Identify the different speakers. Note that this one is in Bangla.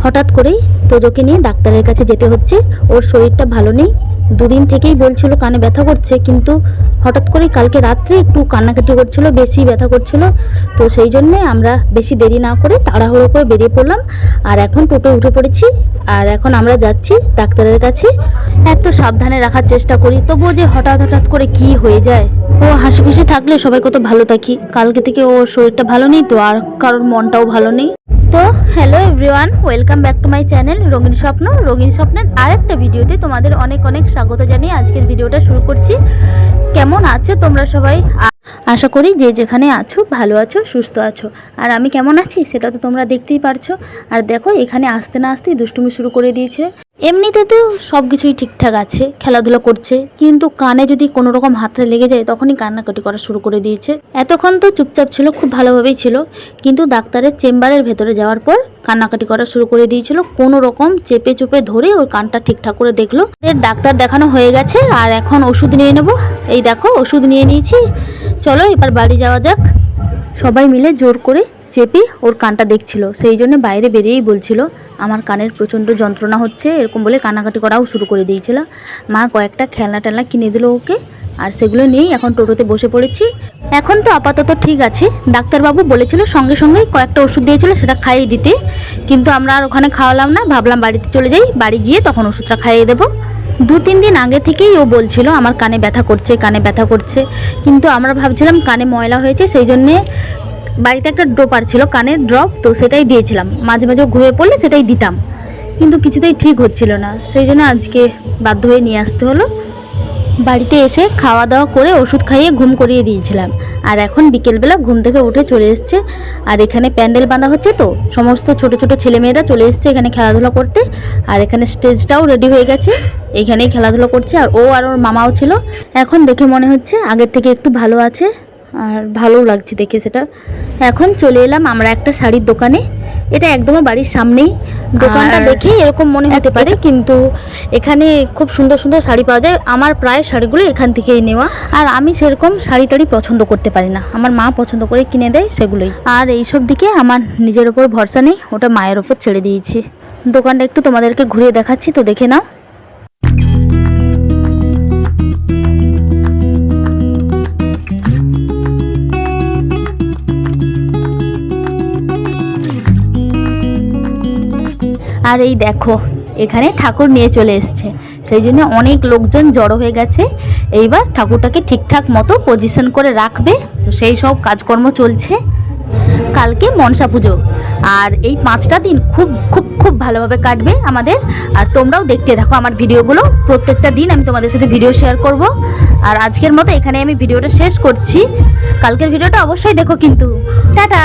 Speaker 1: হঠাৎ করেই তোজোকে নিয়ে ডাক্তারের কাছে যেতে হচ্ছে। ওর শরীরটা ভালো নেই, দুদিন থেকেই বলছিল কানে ব্যথা করছে, কিন্তু হঠাৎ করে কালকে রাত্রে একটু কান্নাকাটি করছিল, বেশি ব্যথা করছিল। তো সেই জন্যে আমরা বেশি দেরি না করে তাড়াহুড়ো করে বেরিয়ে পড়লাম। আর এখন টোটো উঠে পড়েছি, আর এখন আমরা যাচ্ছি ডাক্তারের কাছে। এত সাবধানে রাখার চেষ্টা করি, তবুও যে হঠাৎ হঠাৎ করে কি হয়ে যায়। ও হাসি খুশি থাকলে সবাই কত ভালো থাকি, কালকে থেকে ওর শরীরটা ভালো নেই, তো আর কারোর মনটাও ভালো নেই। তো hello everyone, welcome back to my channel রঙিন স্বপ্ন। রঙিন স্বপ্নের আরেকটা ভিডিওতে তোমাদের অনেক অনেক স্বাগত জানিয়ে আজকের ভিডিওটা শুরু করছি। কেমন আছো তোমরা সবাই? আশা করি যে যেখানে আছো ভালো আছো, সুস্থ আছো। আর আমি কেমন আছি সেটা তো তোমরা দেখতেই পারছো। আর দেখো এখানে আসতে না আসতেই দুষ্টুমি শুরু করে দিয়েছে। এমনিতে তো সব কিছুই ঠিকঠাক আছে, খেলাধুলা করছে, কিন্তু কানে যদি কোনো রকম হাতটা লেগে যায় তখনই কান্নাকাটি করা শুরু করে দিয়েছে। এতক্ষণ তো চুপচাপ ছিল, খুব ভালোভাবেই ছিল, কিন্তু ডাক্তারের চেম্বারের ভেতরে যাওয়ার পর কান্নাকাটি করা শুরু করে দিয়েছিল। কোনো রকম চেপে চুপে ধরে ওর কানটা ঠিকঠাক করে দেখলো। ডাক্তার দেখানো হয়ে গেছে, আর এখন ওষুধ নিয়ে নেব। এই দেখো ওষুধ নিয়ে নিয়েছি, চলো এবার বাড়ি যাওয়া যাক। সবাই মিলে জোর করে চেপে ওর কানটা দেখছিল, সেই জন্য বাইরে বেরিয়েই বলছিল আমার কানের প্রচণ্ড যন্ত্রণা হচ্ছে, এরকম বলে কান্নাকাটি করাও শুরু করে দিয়েছিল। মা কয়েকটা খেলনা টেলনা কিনে দিল ওকে, আর সেগুলো নিয়েই এখন টোটোতে বসে পড়েছি। এখন তো আপাতত ঠিক আছে, ডাক্তারবাবু বলেছিল সঙ্গে সঙ্গেই কয়েকটা ওষুধ দিয়েছিল সেটা খাইয়ে দিতে, কিন্তু আমরা আর ওখানে খাওয়ালাম না, ভাবলাম বাড়িতে চলে যাই, বাড়ি গিয়ে তখন ওষুধটা খাইয়ে দেবো। 2-3 দিন আগে থেকেই ও বলছিল আমার কানে ব্যথা করছে, কানে ব্যথা করছে, কিন্তু আমরা ভাবছিলাম কানে ময়লা হয়েছে, সেই জন্যে বাড়িতে একটা ড্রপার ছিল কানের ড্রপ, তো সেটাই দিয়েছিলাম, মাঝে মাঝে ঘুরে পড়লে সেটাই দিতাম, কিন্তু কিছুতেই ঠিক হচ্ছিল না, সেই জন্য আজকে বাধ্য হয়ে নিয়ে আসতে হলো। বাড়িতে এসে খাওয়া দাওয়া করে ওষুধ খাইয়ে ঘুম করিয়ে দিয়েছিলাম, আর এখন বিকেলবেলা ঘুম থেকে উঠে চলে এসছে। আর এখানে প্যান্ডেল বাঁধা হচ্ছে, তো সমস্ত ছোট ছোট ছেলেমেয়েরা চলে এসছে এখানে খেলাধুলা করতে, আর এখানে স্টেজটাও রেডি হয়ে গেছে, এখানেই খেলাধুলা করছে। আর ও আর ওর মামাও ছিল। এখন দেখে মনে হচ্ছে আগের থেকে একটু ভালো আছে, আর ভালোও লাগছে দেখে সেটা। এখন চলে এলাম আমরা একটা শাড়ির দোকানে, এটা একদমই বাড়ির সামনেই। দোকানটা দেখেই এরকম মনে হতে পারে, কিন্তু এখানে খুব সুন্দর সুন্দর শাড়ি পাওয়া যায়। আমার প্রায় শাড়িগুলো এখান থেকেই নেওয়া, আর আমি সেরকম শাড়ি টাড়ি পছন্দ করতে পারি না, আমার মা পছন্দ করে কিনে দেয় সেগুলোই। আর এইসব দিকে আমার নিজের ওপর ভরসা নেই, ওটা মায়ের ওপর ছেড়ে দিয়েছি। দোকানটা একটু তোমাদেরকে ঘুরিয়ে দেখাচ্ছি, তো দেখে নাও। আর এই দেখো এখানে ঠাকুর নিয়ে চলে এসছে, সেই জন্য অনেক লোকজন জড়ো হয়ে গেছে। এইবার ঠাকুরটাকে ঠিকঠাক মতো পজিশন করে রাখবে, তো সেই সব কাজকর্ম চলছে। কালকে মনসা পুজো, আর এই 5টা দিন খুব খুব খুব ভালোভাবে কাটবে আমাদের। আর তোমরাও দেখতে থাকো আমার ভিডিওগুলো, প্রত্যেকটা দিন আমি তোমাদের সাথে ভিডিও শেয়ার করব। আর আজকের মতো এখানে আমি ভিডিওটা শেষ করছি, কালকের ভিডিওটা অবশ্যই দেখো কিন্তু। টাটা।